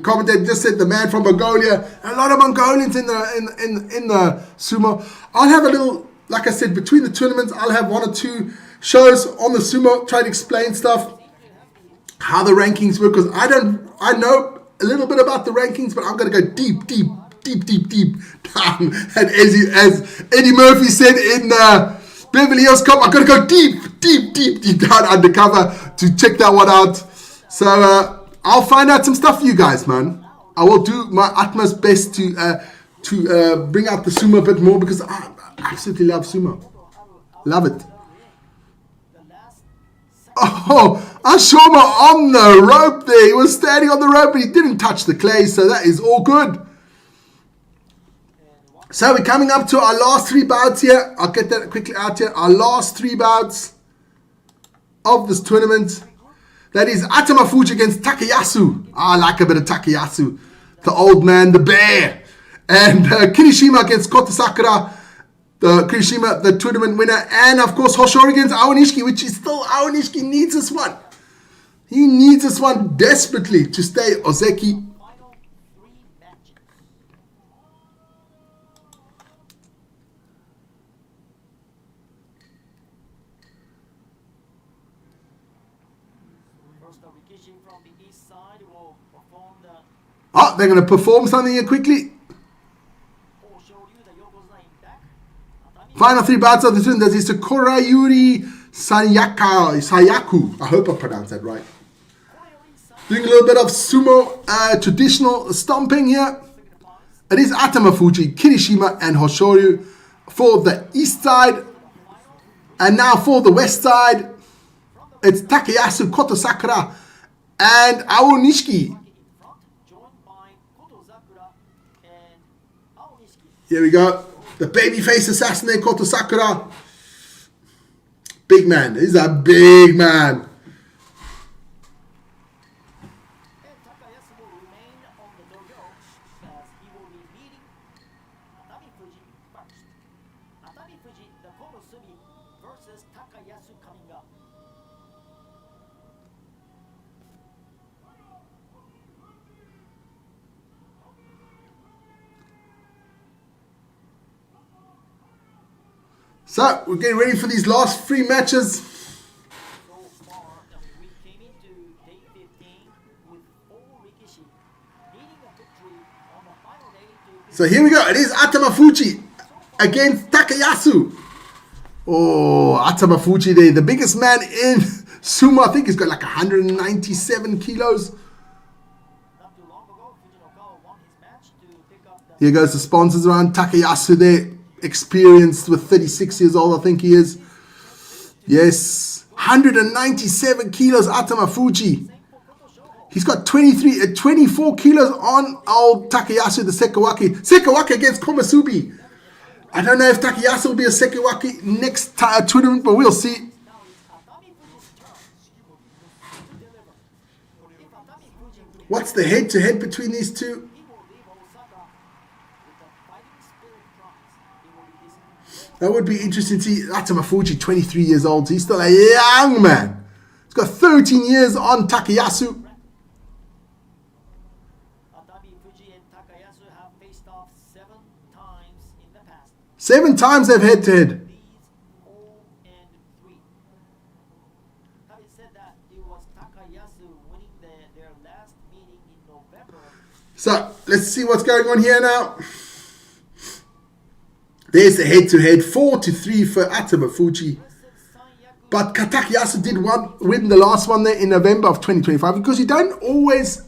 commentator just said the man from Mongolia. A lot of Mongolians in the sumo. I'll have a little, like I said, between the tournaments, I'll have 1 or 2 shows on the sumo, try to explain stuff, how the rankings work, because I know a little bit about the rankings, but I'm going to go deep down. And as Eddie Murphy said in Beverly Hills Cop, I'm going to go deep down undercover to check that one out. So I'll find out some stuff for you guys, man. I will do my utmost best to bring out the sumo a bit more, because I absolutely love sumo. Love it. Oh, Oshoma on the rope there. He was standing on the rope, but he didn't touch the clay, so that is all good. So we're coming up to our last 3 bouts here. I'll get that quickly out here. Our last 3 bouts of this tournament. That is Atama Fuji against Takayasu. I like a bit of Takayasu. The old man, the bear. And Kirishima against Kota Sakura. Kirishima, the tournament winner. And of course, Hoshori against Aonishiki, which is still, Aonishiki needs this one. He needs this one desperately to stay Ozeki. Oh, they're going to perform something here quickly. Final 3 bouts of the tournament. That is the Korayuri Sayaku. I hope I pronounced that right. Doing a little bit of sumo traditional stomping here. It is Atama Fuji, Kirishima, and Hoshoryu for the east side. And now for the west side, it's Takayasu, Koto Sakura, and Aonishiki. Here we go. The babyface assassin there, Koto Sakura. Big man. He's a big man. So, we're getting ready for these last 3 matches. So here we go. It is Atama Fuji against Takayasu. Oh, Atama Fuji there. The biggest man in sumo. I think he's got like 197 kilos. Here goes the sponsors around. Takayasu there. Experienced with 36 years old, I think he is. Yes. 197 kilos, Atama Fuji. He's got 24 kilos on old Takayasu, the Sekawaki. Sekawaki against Komasubi. I don't know if Takayasu will be a Sekawaki next tournament, but we'll see. What's the head-to-head between these two? That would be interesting to see. Atama Fuji, 23 years old. He's still a young man. He's got 13 years on Takayasu. 7 times they've head-to-head. So, let's see what's going on here now. There's the head-to-head, 4-3 for Atama Fuji. But Takayasu did win the last one there in November of 2025, because you don't always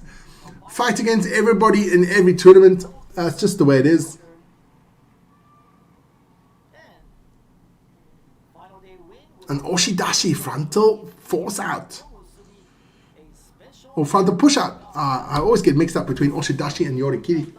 fight against everybody in every tournament. That's just the way it is. An Oshidashi frontal force out. Or frontal push out. I always get mixed up between Oshidashi and Yorikiri.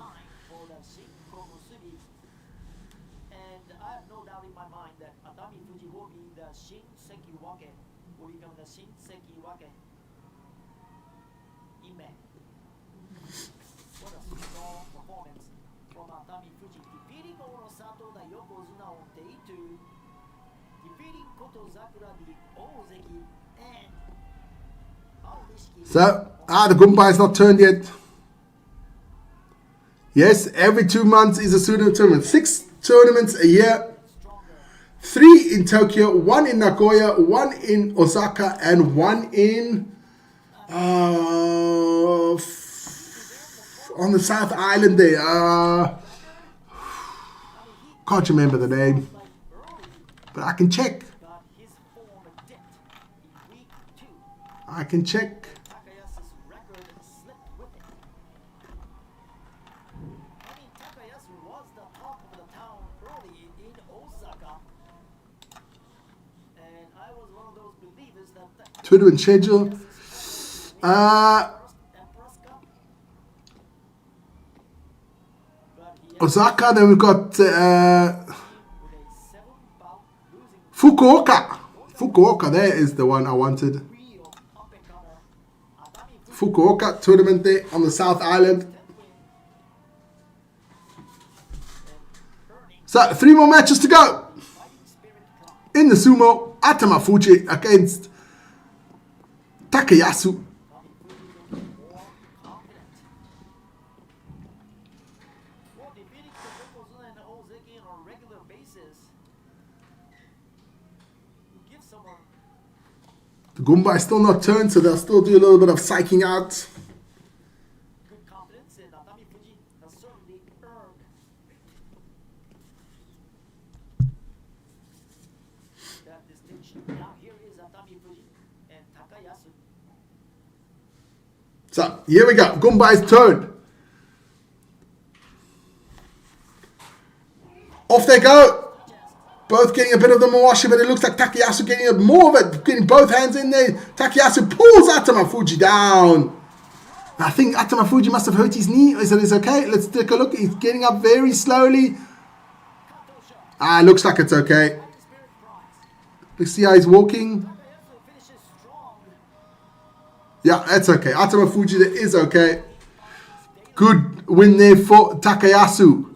So, the Gumbai is not turned yet. Yes, every 2 months is a pseudo tournament. 6 tournaments a year. 3 in Tokyo, 1 in Nagoya, 1 in Osaka, and 1 in on the South Island there. Can't remember the name, but I can check. I can check. Tournament schedule. Osaka, then we've got Fukuoka. Fukuoka, there is the one I wanted. Fukuoka tournament there on the South Island. So, 3 more matches to go. In the Sumo, Atama Fuji against Takayasu. The Gumba is still not turned, so they'll still do a little bit of psyching out. So, here we go. Gumbai's turn. Off they go. Both getting a bit of the Mawashi, but it looks like Takayasu getting more of it. Getting both hands in there. Takayasu pulls Atama Fuji down. I think Atama Fuji must have hurt his knee. Is it okay? Let's take a look. He's getting up very slowly. Looks like it's okay. Let's see how he's walking. Yeah, that's okay. Atama Fuji is okay. Good win there for Takayasu.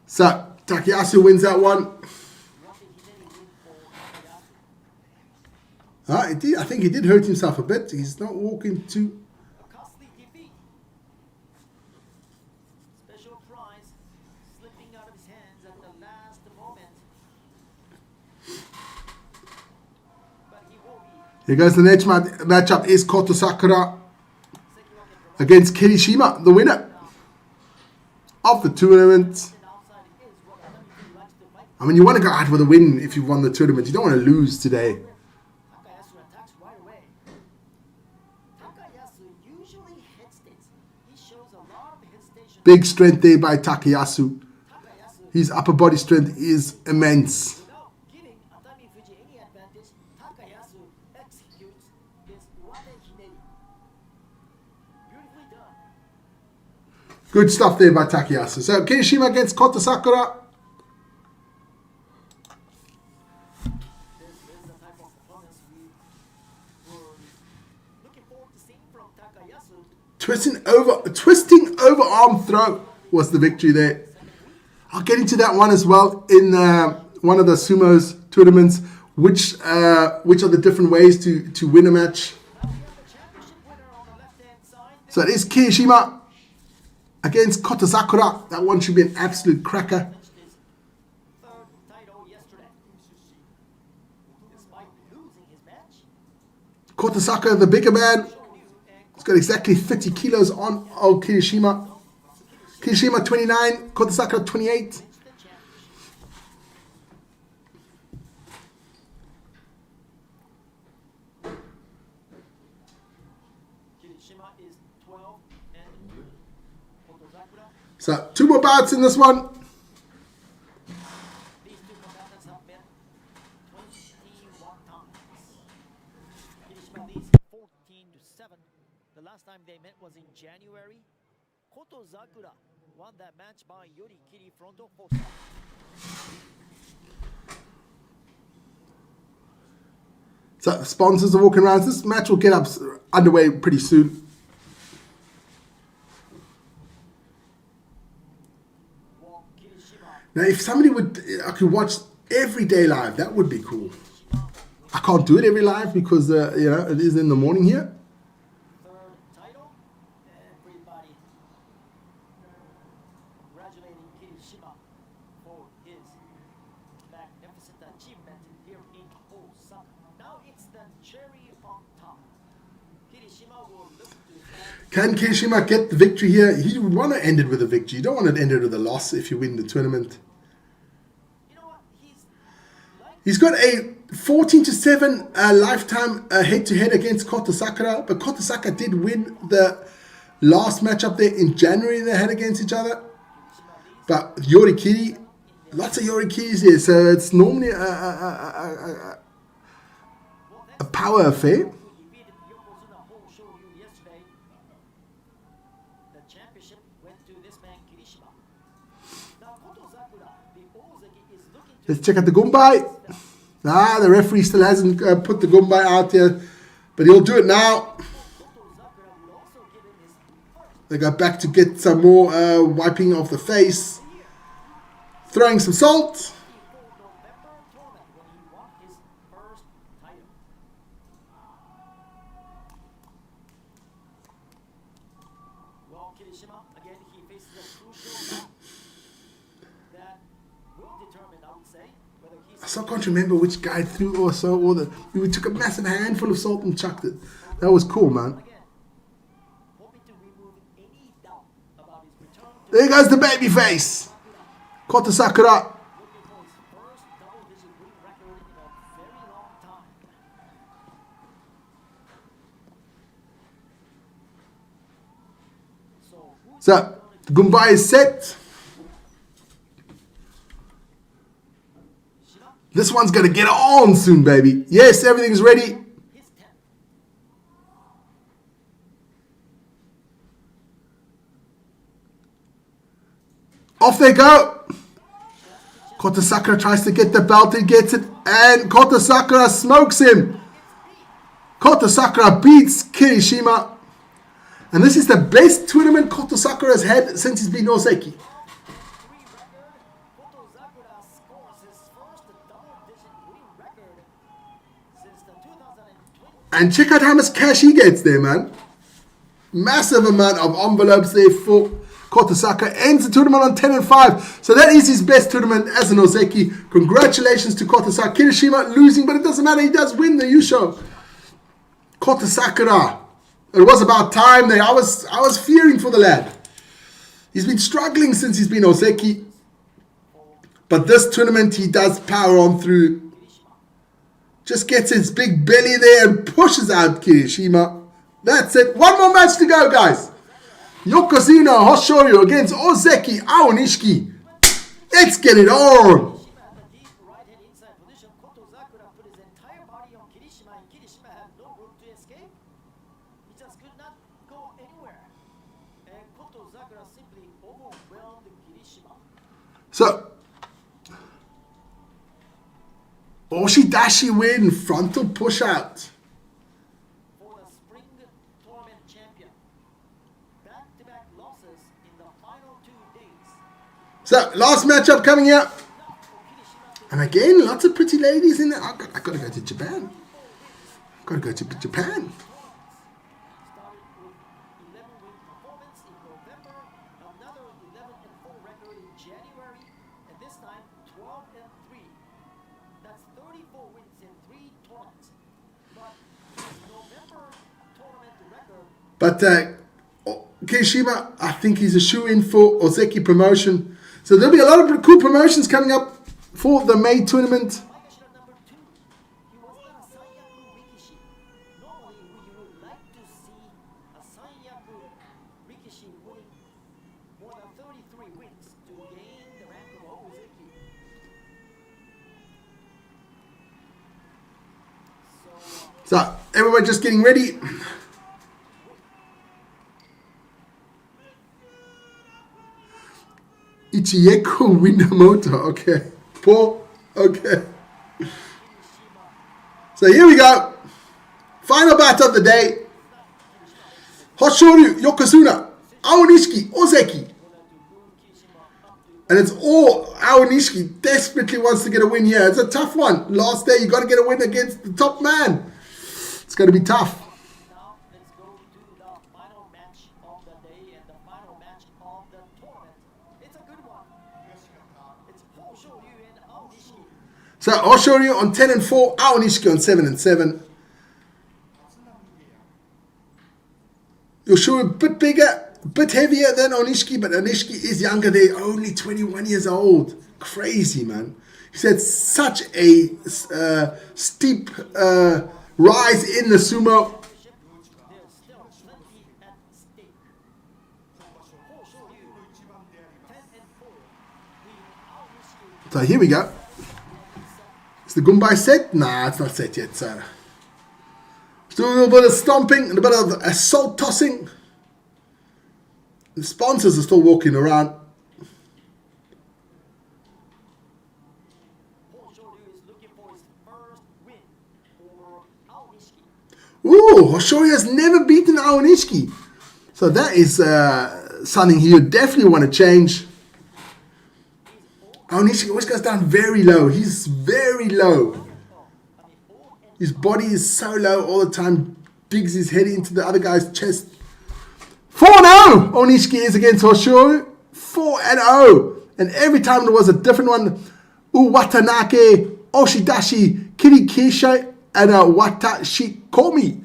So, Takayasu wins that one. I think he did hurt himself a bit. He's not walking too... Here goes the next matchup is Koto Sakura against Kirishima, the winner. of the tournament. I mean, you want to go out with a win if you won the tournament. You don't want to lose today. Big strength there by Takayasu. His upper body strength is immense. Good stuff there by Takayasu. So Kirishima against Kota Sakura. Twisting over arm throw was the victory there. I'll get into that one as well in one of the Sumo's tournaments. Which are the different ways to win a match. So it is Kirishima against Kota Sakura. That one should be an absolute cracker. Kota Sakura, the bigger man. He's got exactly 30 kilos on old Kirishima. Kirishima 29, Kota Sakura 28. So, 2 more bouts in this one. These two combatants have met 21 times. Kirishima leads 14-7. The last time they met was in January. Koto Zakura won that match by Yorikiri frontal fossa. So, the sponsors are walking around. This match will get underway pretty soon. Now, if somebody I could watch every day live, that would be cool. I can't do it every live because, it is in the morning here. Third title, everybody congratulating Kirishima for his magnificent achievement here in Osaka. Now it's the cherry on top. Kirishima will look to... Can Kirishima get the victory here? You want to end it with a victory. You don't want to end it with a loss if you win the tournament. You know what? He's got a 14-7 lifetime head-to-head against Kota Sakura, but Kota Sakura did win the last match up there in January they had against each other. But Yorikiri, lots of Yorikiris here, so it's normally a power affair. Let's check out the Gumbai. The referee still hasn't put the Gumbai out there, but he'll do it now. They go back to get some more wiping of the face. Throwing some salt. I still can't remember which guy threw or so. We took a massive handful of salt and chucked it. That was cool, man. There goes the baby face. Kota Sakura. So, the Gumbai is set. This one's going to get on soon, baby. Yes, everything's ready. Off they go. Kota Sakura tries to get the belt. He gets it. And Kota Sakura smokes him. Kota Sakura beats Kirishima. And this is the best tournament Kota Sakura has had since he's been Noseki. And check out how much cash he gets there, man. Massive amount of envelopes there for Kota Sakura. Ends the tournament on 10-5. So that is his best tournament as an Ozeki. Congratulations to Kota Sakura. Kirishima losing, but it doesn't matter. He does win the Yusho. Kota Sakura. It was about time there. I was fearing for the lad. He's been struggling since he's been Ozeki. But this tournament, he does power on through. Just gets his big belly there and pushes out Kirishima. That's it. One more match to go, guys. Yokozuna Hoshoryu against Ozeki Aonishiki. Let's get it on. Kirishima at the deep right-hand inside position. Kotozakura put his entire body on Kirishima, and Kirishima had no room to escape. He just could not go anywhere. And Kotozakura simply overwhelmed Kirishima. So, Oshidashi win, frontal push out. For the spring tournament champion. Back-to-back losses in the final 2 days. So, last matchup coming up. Enough for Kirishima to And again, lots of pretty ladies in there. I got to go to Japan. Got to go to Japan. started with 11-win performance in November, another 11-4 record in January, and this time 12-3. That's 34 wins in 3 tournaments. But his November tournament record But Kirishima, I think he's a shoe-in for Ozeki promotion. So there'll be a lot of cool promotions coming up for the May tournament. Maigashira number 2. He was not a Sanyaku Rikishi. Normally, you would like to see a Sanyaku Rikishi winning more than 33 wins to gain the rank of Ozeki. So everyone just getting ready. Ichieko Minamoto. Okay. Paul. Okay. So here we go. Final battle of the day. Hoshoryu, Yokozuna, Aonishiki, Ozeki. And it's all Aonishiki desperately wants to get a win here. It's a tough one. Last day, you got to get a win against the top man. It's going to be tough. Now let's go to the final match of the day and the final match of the tournament. It's a good one. It's Hoshoryu and Aonishiki. So Hoshoryu on 10-4, Aonishiki on 7-7. Yoshua a bit bigger, a bit heavier than Onishiki, but Onishiki is younger. They're only 21 years old. Crazy, man. He's had such a steep rise in the sumo. There's still plenty at stake. Hoshoryu 10-4. The Aonishiki So here we go. Is the Gumbai set? Nah, it's not set yet. So still a little bit of stomping and a bit of assault tossing. The sponsors are still walking around. Hoshoryu is looking for his first win over Aonishiki. Ooh, Hoshoryu has never beaten Aonishiki. So that is something he would definitely want to change. Aonishiki always goes down very low. He's very low. His body is so low all the time. Digs his head into the other guy's chest. 4-0 Onishiki is against Hoshoryu. 4-0. And every time there was a different one. Uwatanake, Oshidashi, Kirikisha, and Watashikomi.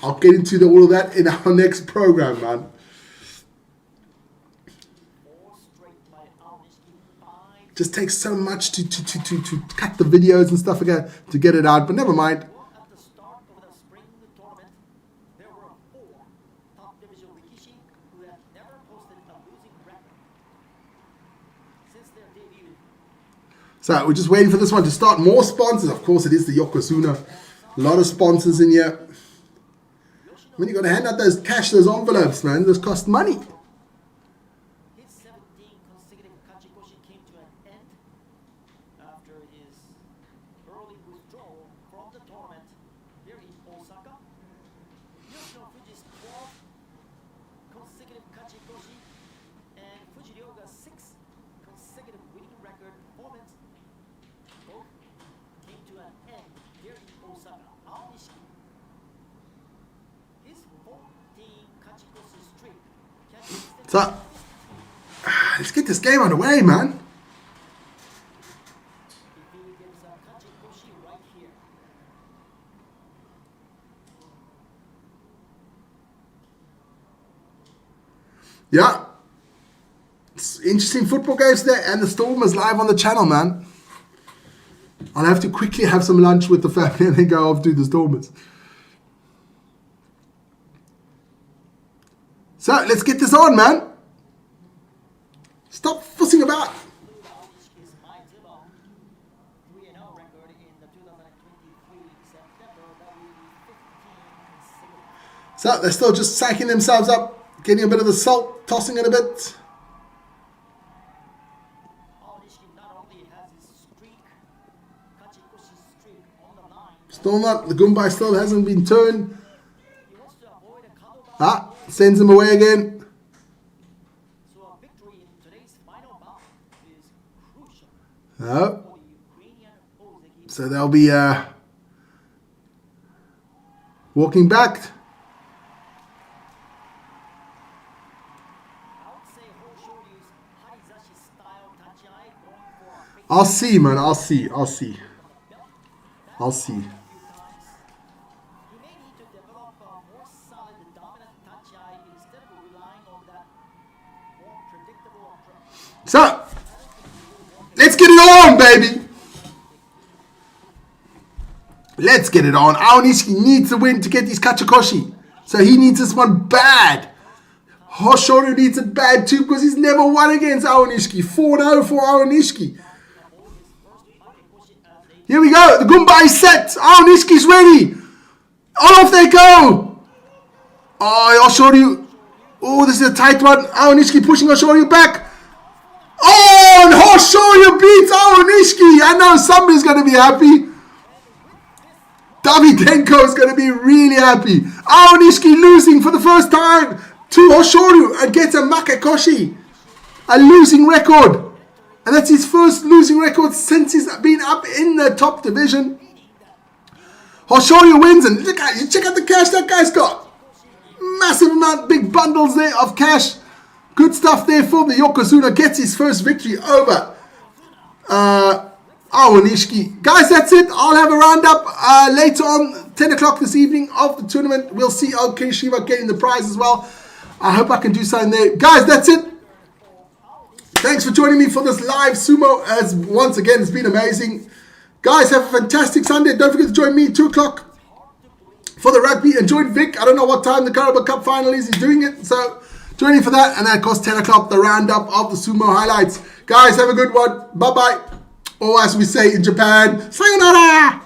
I'll get into all of that in our next program, man. 4 straight by Aonishiki. 5 Just takes so much to cut the videos and stuff again to get it out. But never mind. At the start of the spring tournament, there were 4 top division Rikishi who had never posted a losing record since their debut. So we're just waiting for this one to start. More sponsors. Of course, it is the Yokozuna. A lot of sponsors in here. When you got to hand out those cash, those envelopes, man, those cost money. His 17 consecutive Kachikoshi came to an end after his early withdrawal from the tournament here in Osaka. Yoshino Fuji's 12th consecutive Kachikoshi and Fujiryoga's 6th consecutive winning record performance both came to an end here in Osaka. Aonishiki, his 14 Kachikoshi streak can be extended. So let's get this game underway, man. If he gets a Kachikoshi right here. Yeah. interesting football games today, and the Storm is live on the channel, man. I'll have to quickly have some lunch with the family and then go off to the Stormers. So, let's get this on, man. Stop fussing about. So, they're still just psyching themselves up, getting a bit of the salt, tossing it a bit. Still not, the Gumbai still hasn't been turned. Sends him away again. No. So they'll be walking back. I'll see, man. I'll see. So, let's get it on, baby. Let's get it on. Aonishiki needs to win to get these Kachikoshi. So he needs this one bad. Hoshoryu needs it bad too because he's never won against Aonishiki. 4-0 for Aonishiki. Here we go. The Gumbai is set. Aonishiki's ready. Off they go. Oh, Hoshoryu. Oh, this is a tight one. Aonishiki pushing Hoshoryu back. Oh, and Hoshoryu beats Aonishiki. I know somebody's going to be happy. Davidenko is going to be really happy. Aonishiki losing for the first time to Hoshoryu and gets a Makekoshi. A losing record. And that's his first losing record since he's been up in the top division. Hoshoryu wins, and look at you, check out the cash that guy's got. Massive amount, big bundles there of cash. Good stuff there for the Yokozuna. Gets his first victory over Aonishiki. Guys, that's it. I'll have a roundup later on, 10 o'clock this evening of the tournament. We'll see Aoki Shiva getting the prize as well. I hope I can do something there. Guys, that's it. Thanks for joining me for this live sumo. As once again, it's been amazing. Guys, have a fantastic Sunday. Don't forget to join me 2 o'clock for the rugby. And join Vic. I don't know what time the Carabao Cup final is. He's doing it. So join me for that. And then, of course, 10 o'clock, the roundup of the sumo highlights. Guys, have a good one. Bye-bye. Or as we say in Japan, sayonara.